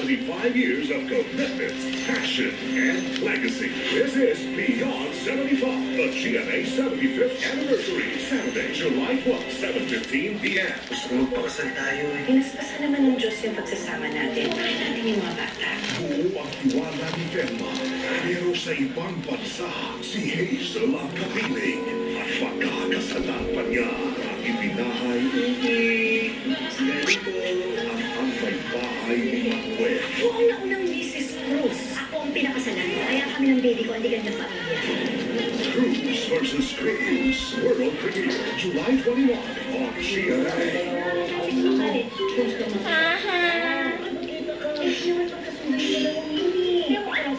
75 years of commitment, passion, and legacy. This is Beyond 75, the GMA 75th Anniversary, Saturday, July 12, 7:15 p.m. Gusto mo magpakasal tayo eh. Pinaspasan naman ng Diyos yung pagsasama natin. Bakit natin yung mga bata? Buo ang tiwala ni Velma. Pero sa ibang bansa, si Hazel ang kapiling. At pagkakasalan pa niya ang ibinahay Jericho ang may bahay ni Manuel. Ako ang naunang Mrs. Cruz. Ako ang pinakasalan. Kaya kami ng baby ko, hindi ganyang pamilya. Cruz versus Cruz. World premiere, July 21 on GMA.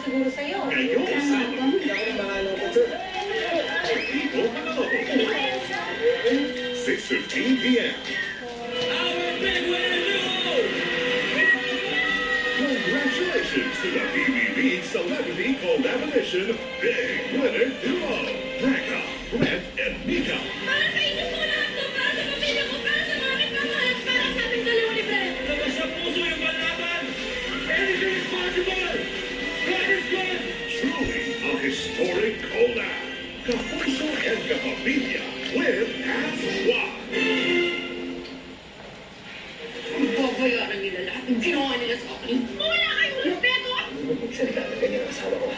Siguro sa'yo. Ngayon sa Dito Manalo. 6:15 p.m. Congratulations to the BBB Celebrity Collaboration Big Winner Duo, Becca, Brett, and Mika. Para sa inyo po lahat to, para sa pamilya ko, para sa mga nagmamahal, at para sa ating dalawa ni Brett. Labas sa puso yung panlaban! Anything is possible! God is good! Truly a historic collab. Kapuso and kapamilya with as one. Babayaran nila lahat ng ginawa nila sa akin. Wala kayong respeto! Magsalita na ganyan ang asawa ko.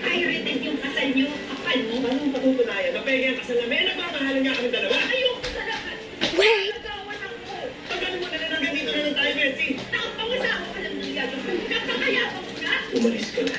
Pirated yung kasal niyo, kapal mo. Anong patutunayan? Napenge ang kasal na may nagmamahalan nga kami dalawa? Ayoko sa lahat. Wait! Nagawan ako. Pagkano mo na lang hanggang dito na lang tayo, Betsy? Nakapangasawa ka lang ng yagam. Kakakayabang mo na. Umalis ka na.